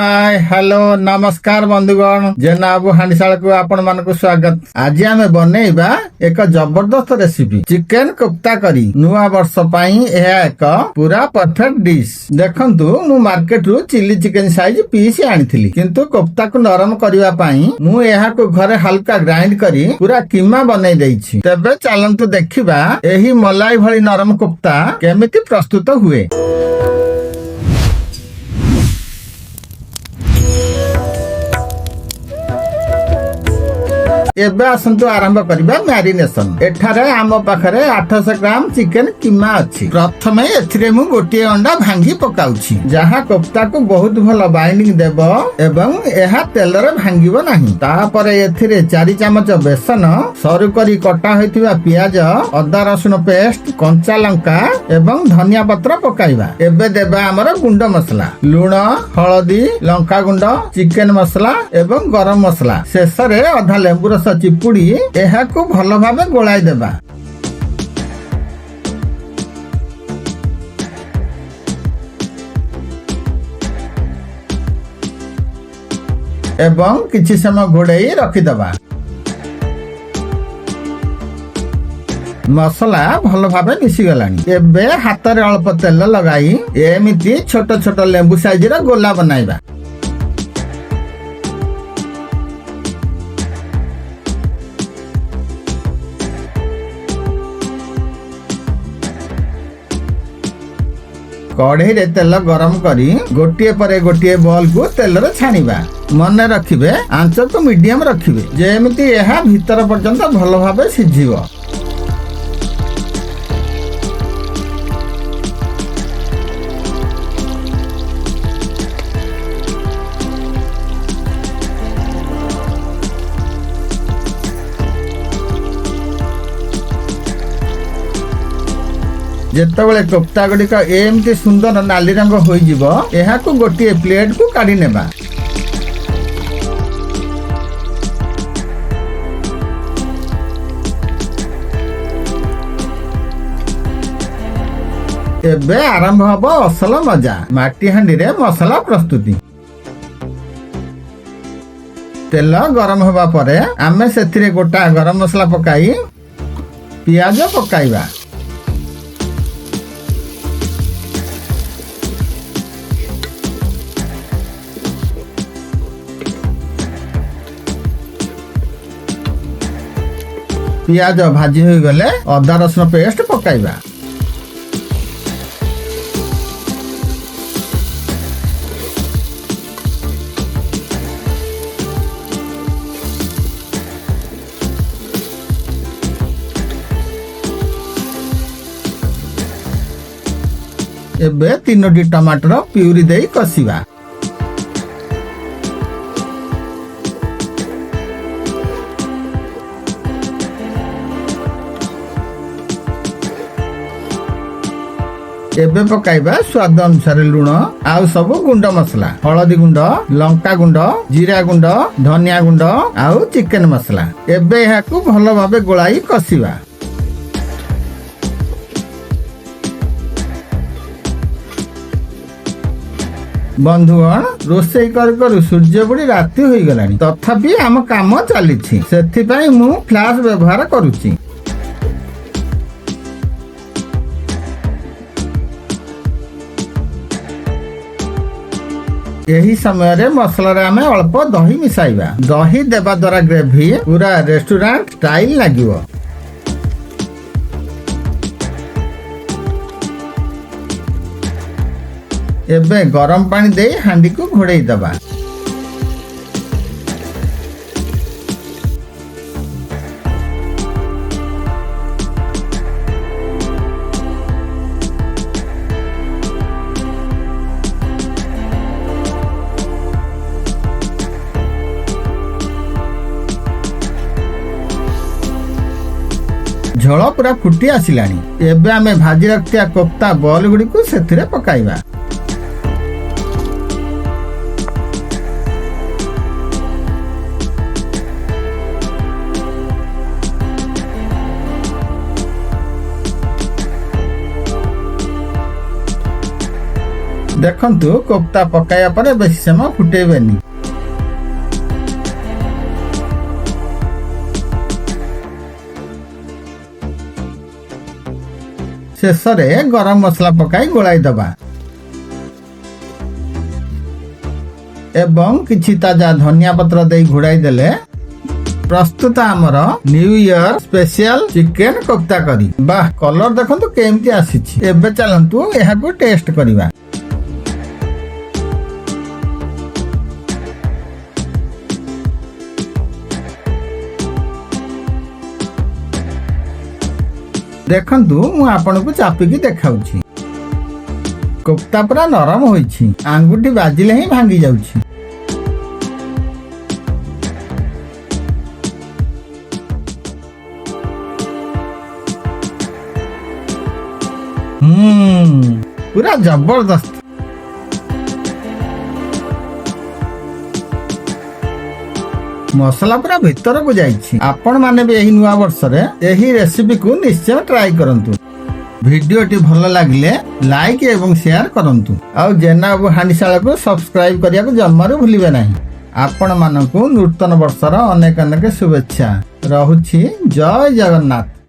Hi hello नमस्कार बंधुगण जेनाबू हांडीशाला को आपण मानक स्वागत। आज आमे बनेइबा एक जबरदस्त रेसिपी चिकन कोफ्ता करी नुआ वर्ष पई एहा एक पूरा परफेक्ट डिश। देखंतु मु मार्केट रु चिली चिकन साइज पीस आनिथिली किंतु कोफ्ता को नरम करिवा पई मु एहा को घरे हल्का ग्राइंड करी पूरा कीमा बनै दैछि। तबे चलंतु देखिबा एही मलाई भली नरम कोफ्ता केमिति प्रस्तुत हुए। एबे आसंतु आरंभ करिबा मैरिनेशन। एठारे आम पाखरे 800 ग्राम चिकन कीमा अछि। प्रथमे एथिरे मु गोटिए अंडा भांगी पकाउछि जहा कोफ्ता को बहुत भलो बाइंडिंग देबो एवं एहा तेलरे भांगिबो नाही। तापरे एथिरे 4 चमच बेसन, सरू करी कटा होइतिबा पियाज, अदा रसुन पेस्ट, कंचा लंका एवं धनिया पत्र पकाइबा। एबे देबा हमर गुंड मसला लूण, हळदी, लंका गुंड, चिकन मसला एवं गरम मसला। शेषरे आधा लेंबू रस चिपुड़ी एहा को भलो भाबे गोलाई देबा। एवं किछि समय घोड़ेई रखिदबा। मसला भलो भाबे मिसी गलानी। एबे हातरे अल्प तेल लगाई एमिति छोट छोट लेंबू साइज रा गोला बनाइबा। कढ़ई रे तेल गरम करी गोटिए परे गोटिए बॉल को तेल रे छानिबा। मन रखिबे आंच को मीडियम रखिबे जेमिति एहा भीतर पर्यंत भलो भाबे सिझिबो। जेतबेले कोफ्ता गुड़िक एमती सुंदर नाली रंग हो यह गोटे प्लेट को काढ़ी नेबा। एबे आरंभ हबो असल मजा। माटी हांडी रे मसला प्रस्तुति। तेल गरम होबा परे आमे सेथिरे गोटा गरम मसला पकाई पियाज पकाइबा। पियाज भाजी हो गले अदा रसुन पेस्ट पकाइबा। एबे 3टी टमाटर प्यूरी देई कसिबा। एबे पकाइबा स्वाद अनुसार लूण आउ सब गुंड मसला, हळदी गुंड, लंका गुंड, जीरा गुंड, धनिया गुंड आउ चिकन मसला। एबे एहाकू भलो भाबे गोलाई कसिबा। बंधुगण रोषेई कर कर सूर्य बुड़ी राति होई गलानी तथापि आम काम चलीछि सेथि पई मु फ्लाश व्यवहार करूछि। यही समय रे मसला रे आमे अल्प दही मिसाइबा। दही देबा द्वारा ग्रेवी पूरा रेस्टोरेंट स्टाइल लागिवो। एबे गरम पानी देई हांडी को घोड़ेई दबा। झोल पूरा फुटी आसिलानी। एबे आमे भाजी रखतिया कोफ्ता बॉल गुडी को सेथिरे पकाइबा। ଦେଖନ୍ତୁ କୋପ୍ତା ପକାଇବା ପରେ ବେଶୀ ସମୟ ଫୁଟେଇବେନି। ଶେଷରେ ଗରମ ମସଲା ପକାଇ ଗୋଳାଇ ଦବା ଏବଂ କିଛି ତାଜା ଧନିଆ ପତ୍ର ଦେଇ ଘୋଡ଼ାଇ ଦେଲେ ପ୍ରସ୍ତୁତ ଆମର new year special chicken kofta କରି। ବାଃ, କଲର ଦେଖନ୍ତୁ କେମିତି ଆସିଛି। ଏବେ ଚାଲନ୍ତୁ ଏହାକୁ ଟେଷ୍ଟ କରିବା। ଦେଖନ୍ତୁ ମୁଁ ଆପଣଙ୍କୁ ଚାପିକି ଦେଖାଉଛି। କୋପ୍ତା ପୁରା ନରମ ହୋଇଛି, ଆଙ୍ଗୁଠି ବାଜିଲେ ହିଁ ଭାଙ୍ଗି ଯାଉଛି। ପୁରା ଜବରଦସ୍ତ। ମସଲା ପୁରା ଭିତରକୁ ଯାଇଛି। ଆପଣ ମାନେ ବି ଏହି ନୂଆ ବର୍ଷରେ ଏହି ରେସିପିକୁ ନିଶ୍ଚୟ ଟ୍ରାଏ କରନ୍ତୁ। ଭିଡିଓଟି ଭଲ ଲାଗିଲେ ଲାଇକ୍ ଏବଂ ସେୟାର କରନ୍ତୁ। ଆଉ ଜେନା ବାବୁ ହାଣ୍ଡିଶାଳକୁ ସବସ୍କ୍ରାଇବ କରିବାକୁ ଜମାରୁ ଭୁଲିବେ ନାହିଁ। ଆପଣ ମାନଙ୍କୁ ନୂତନ ବର୍ଷର ଅନେକ ଅନେକ ଶୁଭେଚ୍ଛା। ରହୁଛି। ଜୟ ଜଗନ୍ନାଥ।